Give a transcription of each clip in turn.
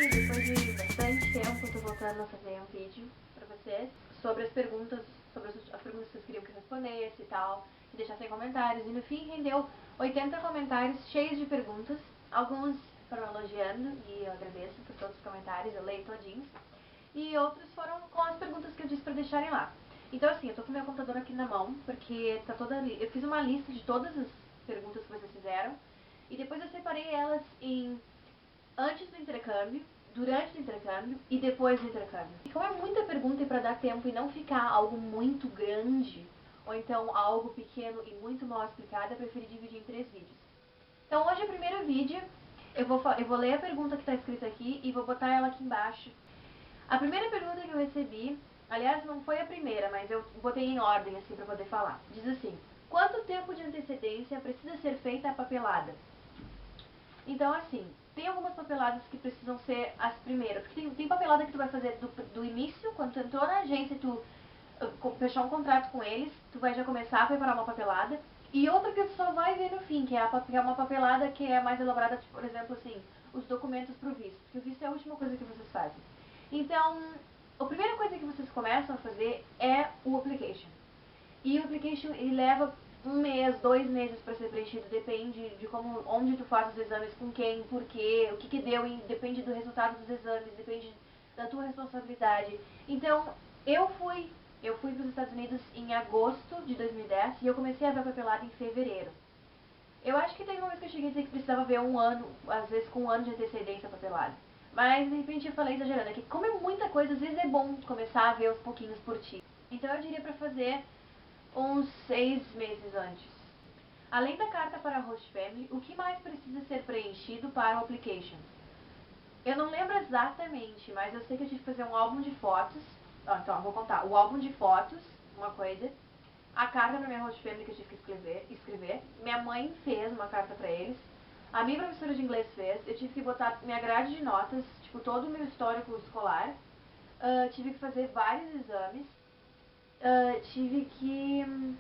depois de bastante tempo, eu tô voltando a fazer um vídeo pra vocês sobre as perguntas, as perguntas que vocês queriam que eu respondesse e tal, que deixassem comentários. E no fim rendeu 80 comentários cheios de perguntas, alguns foram elogiando, e eu agradeço por todos os comentários, eu leio todinhos, e outros foram com as perguntas que eu disse pra deixarem lá. Então assim, eu tô com o meu computador aqui na mão, porque tá toda ali, eu fiz uma lista de todas as perguntas que vocês fizeram, e depois eu separei elas em antes do intercâmbio, durante o intercâmbio e depois do intercâmbio. E como é muita pergunta e para dar tempo e não ficar algo muito grande, ou então algo pequeno e muito mal explicado, eu preferi dividir em 3 vídeos. Então hoje é o primeiro vídeo, eu vou ler a pergunta que está escrita aqui e vou botar ela aqui embaixo. A primeira pergunta que eu recebi, aliás não foi a primeira, mas eu botei em ordem assim para poder falar. Diz assim: quanto tempo de antecedência precisa ser feita a papelada? Então, assim, tem algumas papeladas que precisam ser as primeiras. Porque tem papelada que tu vai fazer do início, quando tu entrou na agência e tu fechou um contrato com eles, tu vai já começar a preparar uma papelada. E outra que tu só vai ver no fim, que é uma papelada que é mais elaborada, tipo, por exemplo, assim, os documentos pro visto. Porque o visto é a última coisa que vocês fazem. Então, a primeira coisa que vocês começam a fazer é o application. E o application, ele leva 1 mês, 2 meses para ser preenchido, depende de como, onde tu faz os exames, com quem, por quê, o que deu, depende do resultado dos exames, depende da tua responsabilidade. Então, eu fui para os Estados Unidos em agosto de 2010 e eu comecei a ver a papelada em fevereiro. Eu acho que teve uma vez que eu cheguei a dizer que precisava ver 1 ano, às vezes com 1 ano de antecedência a papelada. Mas, de repente, eu falei exagerando, é que como é muita coisa, às vezes é bom começar a ver aos pouquinhos por ti. Então, eu diria para fazer uns 6 meses antes. Além da carta para a host family, o que mais precisa ser preenchido para o application? Eu não lembro exatamente, mas eu sei que eu tive que fazer um álbum de fotos. Então, eu vou contar. O álbum de fotos, uma coisa. A carta para minha host family que eu tive que escrever. Minha mãe fez uma carta para eles. A minha professora de inglês fez. Eu tive que botar minha grade de notas, tipo, todo o meu histórico escolar. Tive que fazer vários exames. Tive que...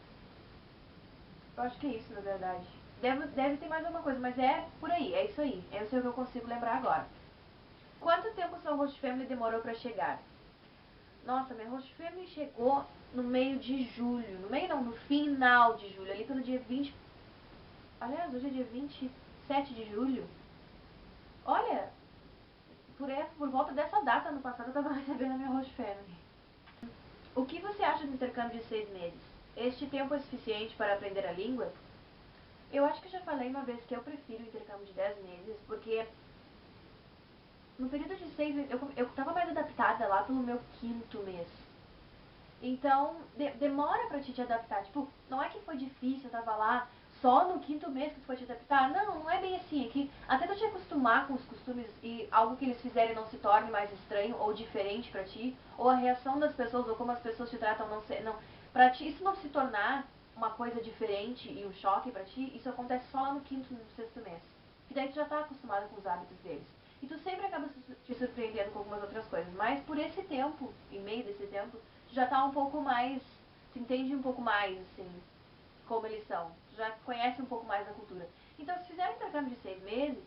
Eu acho que é isso, na verdade. Deve ter mais alguma coisa, mas é por aí, é isso aí. Esse é o que eu consigo lembrar agora. Quanto tempo sua host family demorou pra chegar? Nossa, minha host family chegou no meio de julho. No meio não, no final de julho, ali pelo dia 20. Aliás, hoje é dia 27 de julho. Olha, por volta dessa data no passado eu tava recebendo a minha host family. O que você acha do intercâmbio de 6 meses? Este tempo é suficiente para aprender a língua? Eu acho que eu já falei uma vez que eu prefiro o intercâmbio de 10 meses, porque no período de 6 meses eu tava mais adaptada lá pelo meu 5º mês. Então, demora pra te adaptar. Tipo, não é que foi difícil, eu tava lá só no 5º mês que tu foi te adaptar. Não, não é bem assim. É que até tu te acostumar com os costumes e algo que eles fizerem não se torne mais estranho ou diferente pra ti, ou a reação das pessoas ou como as pessoas te tratam pra ti, isso não se tornar uma coisa diferente e um choque pra ti, isso acontece só lá no 5º, no 6º mês. Que daí tu já tá acostumado com os hábitos deles. E tu sempre acaba te surpreendendo com algumas outras coisas. Mas por esse tempo, em meio desse tempo, tu já tá um pouco mais, tu entende um pouco mais, assim, como eles são. Tu já conhece um pouco mais da cultura. Então, se fizer um intercâmbio de 6 meses,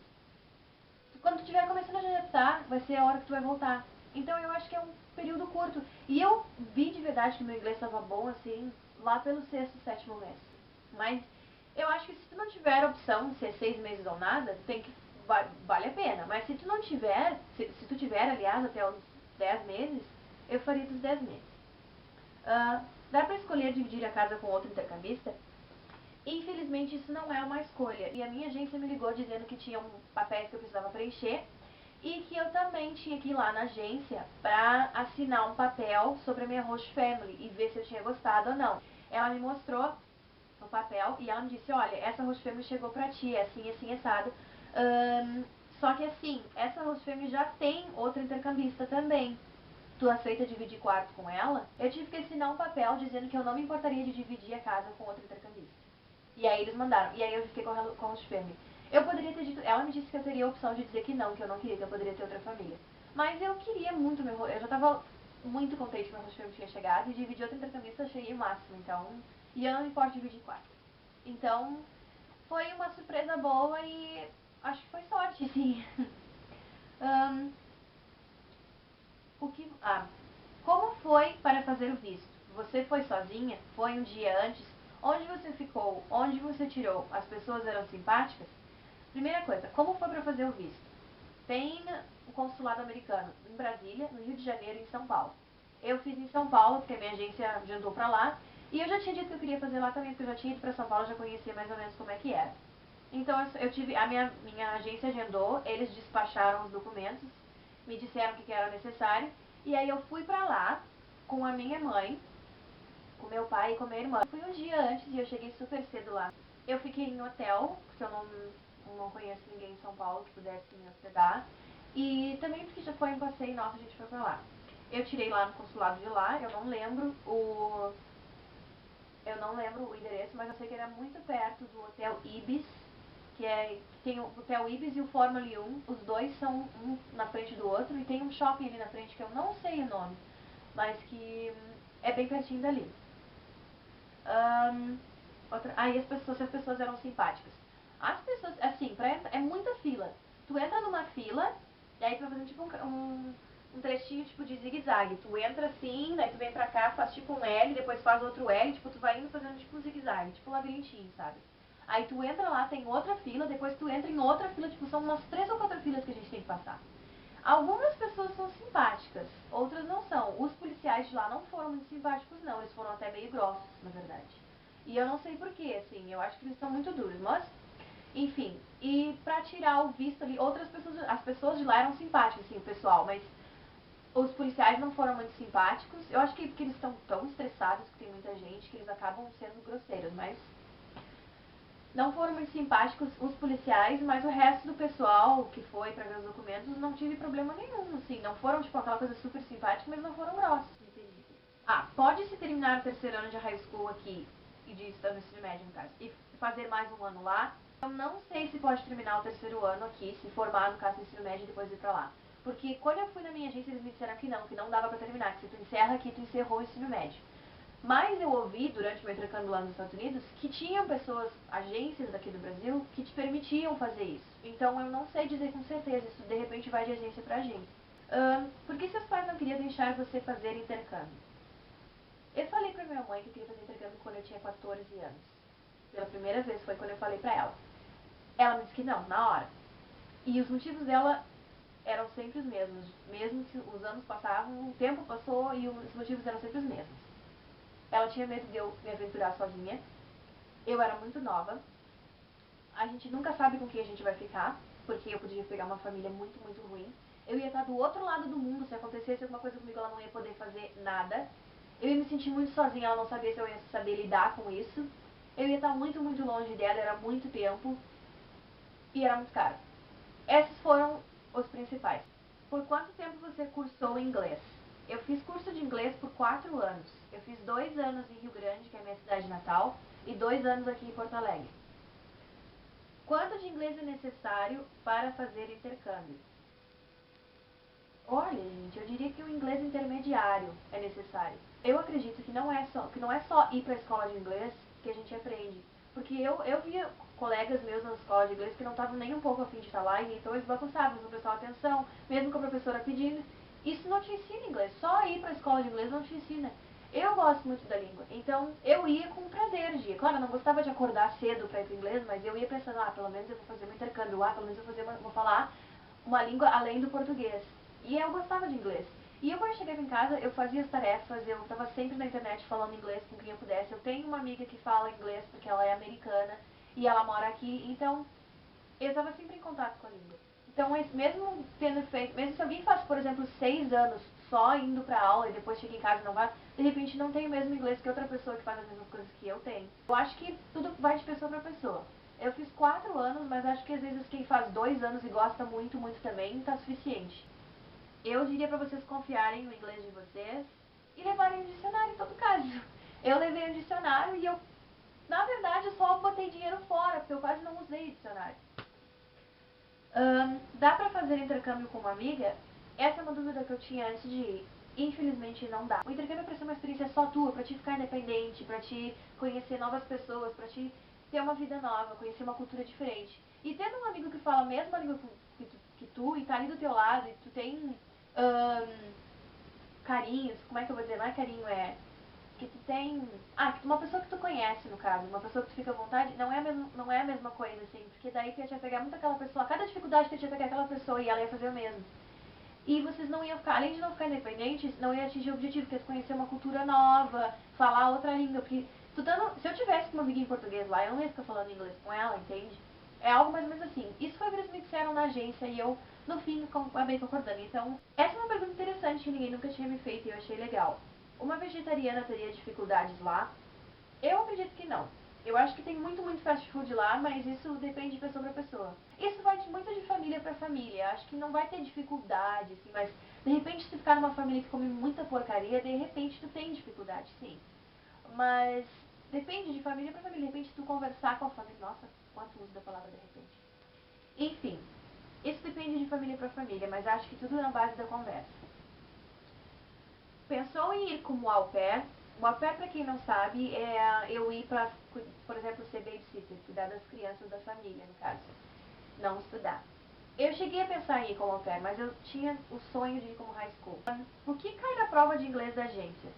quando tu estiver começando a te adaptar, vai ser a hora que tu vai voltar. Então, eu acho que é um período curto. E eu vi de verdade que meu inglês estava bom, assim, lá pelo 6º, 7º mês. Mas eu acho que se tu não tiver a opção se é 6 meses ou nada, tem que vale a pena. Mas se tu não tiver, se tu tiver, aliás, até os 10 meses, eu faria dos 10 meses. Dá pra escolher dividir a casa com outro intercambista? Infelizmente isso não é uma escolha. E a minha agência me ligou dizendo que tinham papéis que eu precisava preencher e que eu também tinha que ir lá na agência pra assinar um papel sobre a minha host family e ver se eu tinha gostado ou não. Ela me mostrou o papel e ela me disse, olha, essa host family chegou pra ti, é assim, assim, assado. Só que assim, essa host family já tem outro intercambista também. Tu aceita dividir quarto com ela? Eu tive que assinar um papel dizendo que eu não me importaria de dividir a casa com outro intercambista. E aí eles mandaram, e aí eu fiquei com a host family. Eu poderia ter dito, ela me disse que eu teria a opção de dizer que eu não queria, que eu poderia ter outra família. Mas eu queria muito eu já tava muito contente que meu host family tinha chegado e dividir outro intercambista eu achei o máximo, então, e eu não me importo dividir quarto. Então, foi uma surpresa boa e acho que foi sorte, sim. Como foi para fazer o visto? Você foi sozinha? Foi um dia antes? Onde você ficou? Onde você tirou? As pessoas eram simpáticas? Primeira coisa, como foi para fazer o visto? Tem o consulado americano em Brasília, no Rio de Janeiro e em São Paulo. Eu fiz em São Paulo, porque a minha agência agendou para lá. E eu já tinha dito que eu queria fazer lá também, porque eu já tinha ido para São Paulo, já conhecia mais ou menos como é que era. Então eu tive, a minha agência agendou, eles despacharam os documentos, me disseram o que era necessário. E aí eu fui pra lá com a minha mãe, com meu pai e com a minha irmã. Fui um dia antes e eu cheguei super cedo lá. Eu fiquei em hotel, porque eu não conheço ninguém em São Paulo que pudesse me hospedar. E também porque já foi um passeio nosso, a gente foi pra lá. Eu tirei lá no consulado de lá, eu não lembro o endereço, mas eu sei que era muito perto do Hotel Ibis, que tem o Hotel Ibis e o Formula 1, os dois são um na frente do outro, e tem um shopping ali na frente que eu não sei o nome, mas que é bem pertinho dali. E as pessoas eram simpáticas. As pessoas, assim, é muita fila. Tu entra numa fila, e aí tu vai fazendo tipo um trechinho tipo de zigue-zague. Tu entra assim, daí tu vem pra cá, faz tipo um L, depois faz outro L, tipo tu vai indo fazendo tipo um zigue-zague, tipo um labirintinho, sabe? Aí tu entra lá, tem outra fila, depois tu entra em outra fila, tipo são umas 3 ou 4 filas que a gente tem que passar. Algumas pessoas são simpáticas, outras não são. Os policiais de lá não foram muito simpáticos não, eles foram até meio grossos, na verdade. E eu não sei porquê, assim, eu acho que eles são muito duros, mas... Enfim, e pra tirar o visto ali, as pessoas de lá eram simpáticas, assim, o pessoal, mas os policiais não foram muito simpáticos. Eu acho que porque eles estão tão estressados que tem muita gente que eles acabam sendo grosseiros, mas não foram muito simpáticos os policiais, mas o resto do pessoal que foi pra ver os documentos não tive problema nenhum, assim, não foram tipo aquela coisa super simpática, mas não foram grossos. Pode-se terminar o terceiro ano de high school aqui, e de ensino médio no caso, e fazer mais um ano lá. Eu não sei se pode terminar o terceiro ano aqui, se formar no caso do ensino médio e depois ir pra lá. Porque quando eu fui na minha agência eles me disseram que não dava pra terminar, que se tu encerra aqui, tu encerrou o ensino médio. Mas eu ouvi, durante o meu intercâmbio lá nos Estados Unidos, que tinham pessoas, agências daqui do Brasil, que te permitiam fazer isso. Então eu não sei dizer com certeza, isso de repente vai de agência para agência. Por que seus pais não queriam deixar você fazer intercâmbio? Eu falei pra minha mãe que eu queria fazer intercâmbio quando eu tinha 14 anos. Pela primeira vez foi quando eu falei pra ela. Ela me disse que não, na hora. E os motivos dela eram sempre os mesmos. Mesmo que os anos passavam, o tempo passou e os motivos eram sempre os mesmos. Ela tinha medo de eu me aventurar sozinha. Eu era muito nova. A gente nunca sabe com quem a gente vai ficar, porque eu podia pegar uma família muito, muito ruim. Eu ia estar do outro lado do mundo, se acontecesse alguma coisa comigo, ela não ia poder fazer nada. Eu ia me sentir muito sozinha, ela não sabia se eu ia saber lidar com isso. Eu ia estar muito, muito longe dela, era muito tempo. E era muito caro. Esses foram os principais. Por quanto tempo você cursou inglês? Eu fiz curso de inglês por 4 anos. Eu fiz 2 anos em Rio Grande, que é a minha cidade natal, e 2 anos aqui em Porto Alegre. Quanto de inglês é necessário para fazer intercâmbio? Olha, gente, eu diria que o inglês intermediário é necessário. Eu acredito que não é só ir para a escola de inglês que a gente aprende. Porque eu via colegas meus na escola de inglês que não estavam nem um pouco afim de falar, e então eles bagunçavam, não prestavam atenção, mesmo com a professora pedindo. Isso não te ensina inglês, só ir para a escola de inglês não te ensina. Eu gosto muito da língua, então eu ia com prazer de ir. Claro, eu não gostava de acordar cedo para ir para inglês, mas eu ia pensando, pelo menos eu vou fazer um intercâmbio, pelo menos eu vou falar uma língua além do português. E eu gostava de inglês. E eu, quando chegava em casa, eu fazia as tarefas, eu estava sempre na internet falando inglês com quem eu pudesse. Eu tenho uma amiga que fala inglês porque ela é americana e ela mora aqui, então eu estava sempre em contato com a língua. Então, mesmo tendo feito, mesmo se alguém faz, por exemplo, 6 anos só indo pra aula e depois chega em casa e não vai, de repente não tem o mesmo inglês que outra pessoa que faz as mesmas coisas que eu tenho. Eu acho que tudo vai de pessoa pra pessoa. Eu fiz 4 anos, mas acho que às vezes quem faz 2 anos e gosta muito, muito também, tá suficiente. Eu diria pra vocês confiarem no inglês de vocês e levarem um dicionário em todo caso. Eu levei um dicionário e eu, na verdade, só botei dinheiro fora, porque eu quase não usei dicionário. Dá pra fazer intercâmbio com uma amiga? Essa é uma dúvida que eu tinha antes de ir. Infelizmente não dá. O intercâmbio é pra ser uma experiência só tua, pra te ficar independente, pra te conhecer novas pessoas, pra te ter uma vida nova, conhecer uma cultura diferente. E tendo um amigo que fala a mesma língua que tu e tá ali do teu lado, e tu tem carinhos, como é que eu vou dizer, não é carinho, é que tu tem, uma pessoa que tu conhece, no caso, uma pessoa que tu fica à vontade, não é a mesma coisa, assim, porque daí tu ia te apegar muito àquela pessoa, cada dificuldade tu ia te apegar àquela pessoa e ela ia fazer o mesmo. E vocês não iam ficar, além de não ficar independentes, não ia atingir o objetivo, que é conhecer uma cultura nova, falar outra língua, porque se eu tivesse com uma amiga em português lá, eu não ia ficar falando inglês com ela, entende? É algo mais ou menos assim. Isso foi o que eles me disseram na agência e eu, no fim, acabei concordando. Então, essa é uma pergunta interessante que ninguém nunca tinha me feito e eu achei legal. Uma vegetariana teria dificuldades lá? Eu acredito que não. Eu acho que tem muito fast food lá, mas isso depende de pessoa para pessoa. Isso vai muito de família para família. Acho que não vai ter dificuldade, assim, mas de repente se tu ficar numa família que come muita porcaria, de repente tu tem dificuldade, sim. Mas depende de família para família. De repente tu conversar com a família. Nossa, quanto uso da palavra de repente. Enfim, isso depende de família para família, mas acho que tudo na base da conversa. Pensou em ir como au pair? O au pair, para quem não sabe, é eu ir para, por exemplo, ser babysitter, cuidar das crianças da família, no caso. Não estudar. Eu cheguei a pensar em ir como au pair, mas eu tinha o sonho de ir como high school. O que cai na prova de inglês da agência?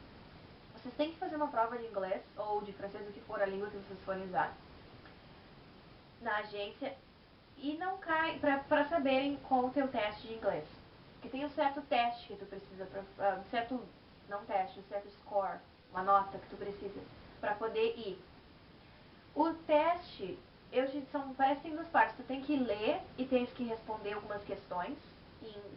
Vocês têm que fazer uma prova de inglês, ou de francês, o que for a língua que vocês forem usar, na agência, e não cai para saberem qual o teu teste de inglês. Porque tem um certo teste que tu precisa, um certo, não teste, um certo score, uma nota que tu precisa para poder ir. O teste, parece que tem duas partes. Tu tem que ler e tens que responder algumas questões,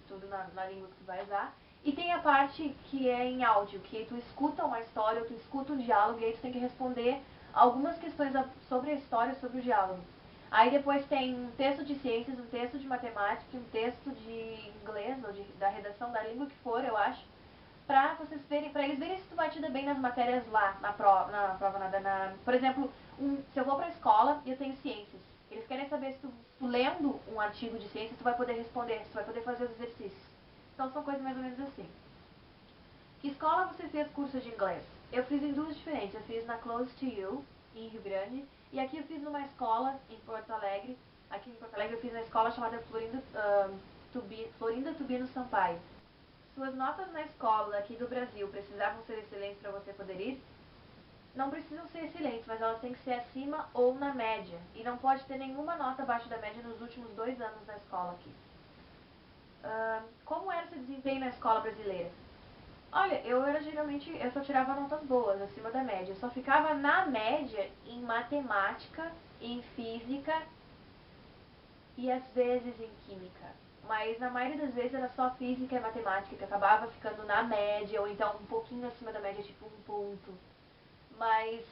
tudo na língua que tu vai usar. E tem a parte que é em áudio, que tu escuta uma história, ou tu escuta um diálogo e aí tu tem que responder algumas questões sobre a história, sobre o diálogo. Aí depois tem um texto de ciências, um texto de matemática, um texto de inglês, ou da redação da língua que for, eu acho, pra vocês verem, pra eles verem se tu vai te dar bem nas matérias lá, por exemplo, se eu vou pra escola e eu tenho ciências, eles querem saber se tu lendo um artigo de ciências, tu vai poder responder, se tu vai poder fazer os exercícios. Então são coisas mais ou menos assim. Que escola você fez curso de inglês? Eu fiz em duas diferentes. Eu fiz na Close to You, em Rio Grande, e aqui eu fiz numa escola em Porto Alegre. Aqui em Porto Alegre eu fiz na escola chamada Florinda Tubino Sampaio. Suas notas na escola aqui do Brasil precisavam ser excelentes para você poder ir? Não precisam ser excelentes, mas elas têm que ser acima ou na média. E não pode ter nenhuma nota abaixo da média nos últimos 2 anos na escola aqui. Como era o seu desempenho na escola brasileira? Olha, eu só tirava notas boas, acima da média. Eu só ficava na média em matemática, em física e às vezes em química. Mas na maioria das vezes era só física e matemática que acabava ficando na média, ou então um pouquinho acima da média, tipo 1 ponto. Mas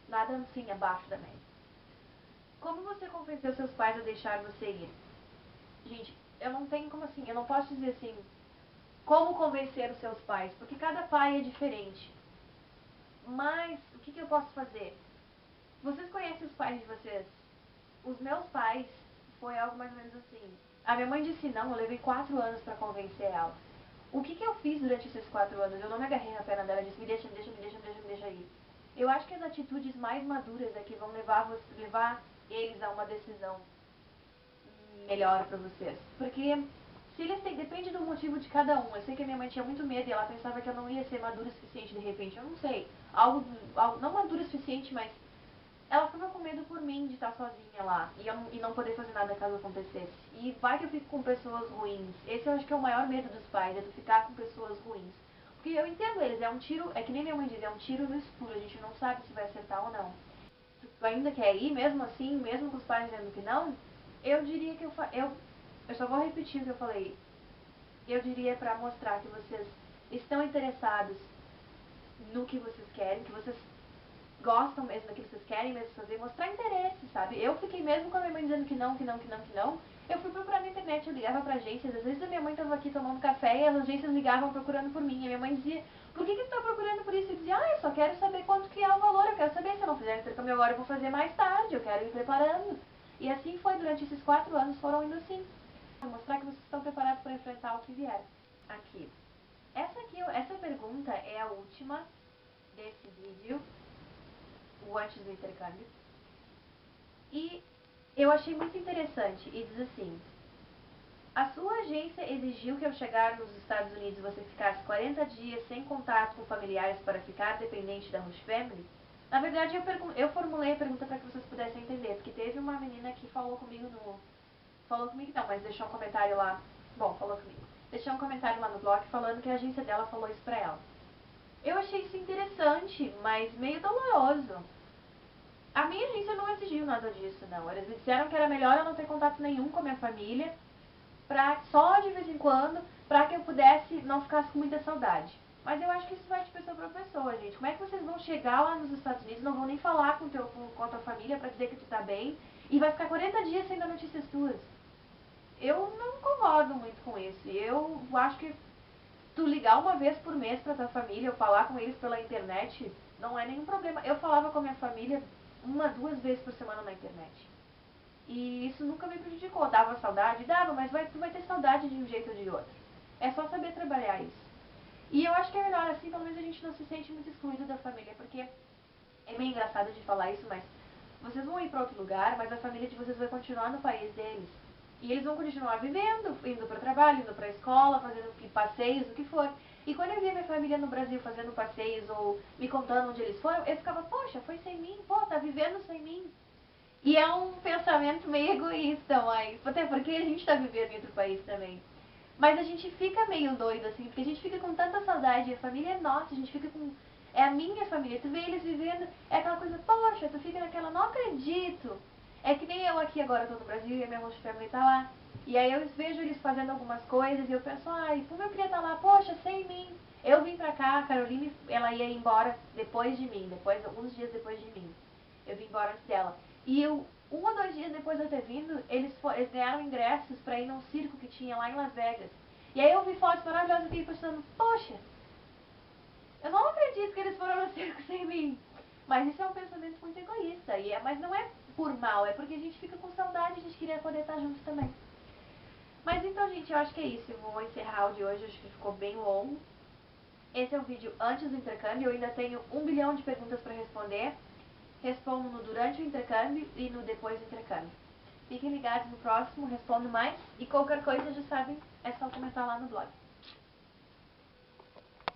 nada assim abaixo da média. Como você convenceu seus pais a deixar você ir? Gente, eu não tenho como assim, eu não posso dizer assim, como convencer os seus pais, porque cada pai é diferente. Mas o que eu posso fazer? Vocês conhecem os pais de vocês? Os meus pais foi algo mais ou menos assim. A minha mãe disse não, eu levei 4 anos para convencer ela. O que eu fiz durante esses 4 anos? Eu não me agarrei na perna dela e disse me deixa, me deixa, me deixa, me deixa, me deixa ir. Eu acho que as atitudes mais maduras é que vão levar eles a uma decisão melhor para vocês. Porque se eles têm, depende do motivo de cada um. Eu sei que a minha mãe tinha muito medo e ela pensava que eu não ia ser madura o suficiente de repente. Eu não sei. Algo não madura o suficiente, mas ela ficava com medo por mim de estar sozinha lá e não poder fazer nada caso acontecesse. E vai que eu fico com pessoas ruins. Esse eu acho que é o maior medo dos pais, é tu ficar com pessoas ruins. Porque eu entendo eles, é um tiro, é que nem minha mãe diz, é um tiro no escuro, a gente não sabe se vai acertar ou não. Tu ainda quer ir, mesmo assim, mesmo com os pais dizendo que não, eu diria que eu só vou repetir o que eu falei. Eu diria para mostrar que vocês estão interessados no que vocês querem, que vocês gostam mesmo daquilo que vocês querem mesmo fazer, mostrar interesse, sabe? Eu fiquei mesmo com a minha mãe dizendo que não, que não, que não, que não. Eu fui procurar na internet, eu ligava pra agências, às vezes a minha mãe tava aqui tomando café e as agências ligavam procurando por mim. E a minha mãe dizia, por que tu tá procurando por isso? Eu dizia, eu só quero saber quanto que é o valor, eu quero saber se eu não fizer intercâmbio agora eu vou fazer mais tarde, eu quero ir preparando. E assim foi, durante esses 4 anos foram indo assim. Vou mostrar que vocês estão preparados para enfrentar o que vier. Aqui. Essa pergunta é a última desse vídeo, o antes do intercâmbio. E eu achei muito interessante e diz assim: A sua agência exigiu que ao chegar nos Estados Unidos você ficasse 40 dias sem contato com familiares para ficar dependente da Host Family? Na verdade, eu formulei a pergunta para que vocês pudessem entender, porque teve uma menina que falou comigo não, mas deixou um comentário lá. Bom, falou comigo. Deixou um comentário lá no blog falando que a agência dela falou isso pra ela. Eu achei isso interessante, mas meio doloroso. A minha agência não exigiu nada disso, não. Eles me disseram que era melhor eu não ter contato nenhum com a minha família, só de vez em quando, pra que eu pudesse não ficasse com muita saudade. Mas eu acho que isso vai de pessoa pra pessoa, gente. Como é que vocês vão chegar lá nos Estados Unidos, não vão nem falar com a tua família pra dizer que tu tá bem, e vai ficar 40 dias sem dar notícias tuas? Eu não concordo muito com isso. Eu acho que tu ligar uma vez por mês pra tua família ou falar com eles pela internet não é nenhum problema. Eu falava com a minha família 1, 2 vezes por semana na internet. E isso nunca me prejudicou. Dava saudade? Dava, mas tu vai ter saudade de um jeito ou de outro. É só saber trabalhar isso. E eu acho que é melhor assim, pelo menos a gente não se sente muito excluído da família, porque é meio engraçado de falar isso, mas vocês vão ir para outro lugar, mas a família de vocês vai continuar no país deles. E eles vão continuar vivendo, indo para o trabalho, indo para a escola, fazendo passeios, o que for. E quando eu via minha família no Brasil fazendo passeios ou me contando onde eles foram, eu ficava, poxa, foi sem mim, pô, tá vivendo sem mim. E é um pensamento meio egoísta, mas até porque a gente tá vivendo em outro país também. Mas a gente fica meio doido, assim, porque a gente fica com tanta saudade, a família é nossa, a gente fica com... É a minha família, tu vê eles vivendo, é aquela coisa, poxa, tu fica naquela, não acredito. É que nem eu aqui agora, tô no Brasil e a minha host family tá lá. E aí eu vejo eles fazendo algumas coisas e eu penso, ai, como eu queria estar lá, poxa, sem mim. Eu vim pra cá, a Caroline, ela ia embora depois de mim, alguns dias depois de mim. Eu vim embora antes dela. E eu, 1 ou 2 dias depois de eu ter vindo, eles ganharam ingressos pra ir num circo que tinha lá em Las Vegas. E aí eu vi fotos maravilhosas e fiquei pensando, poxa, eu não acredito que eles foram no circo sem mim. Mas isso é um pensamento muito egoísta. Mas não é por mal, é porque a gente fica com saudade, a gente queria poder estar juntos também. Mas então, gente, eu acho que é isso. Eu vou encerrar o de hoje, acho que ficou bem longo. Esse é o vídeo antes do intercâmbio. Eu ainda tenho 1 bilhão de perguntas para responder. Respondo no durante o intercâmbio e no depois do intercâmbio. Fiquem ligados no próximo, respondo mais. E qualquer coisa, já sabem, é só comentar lá no blog.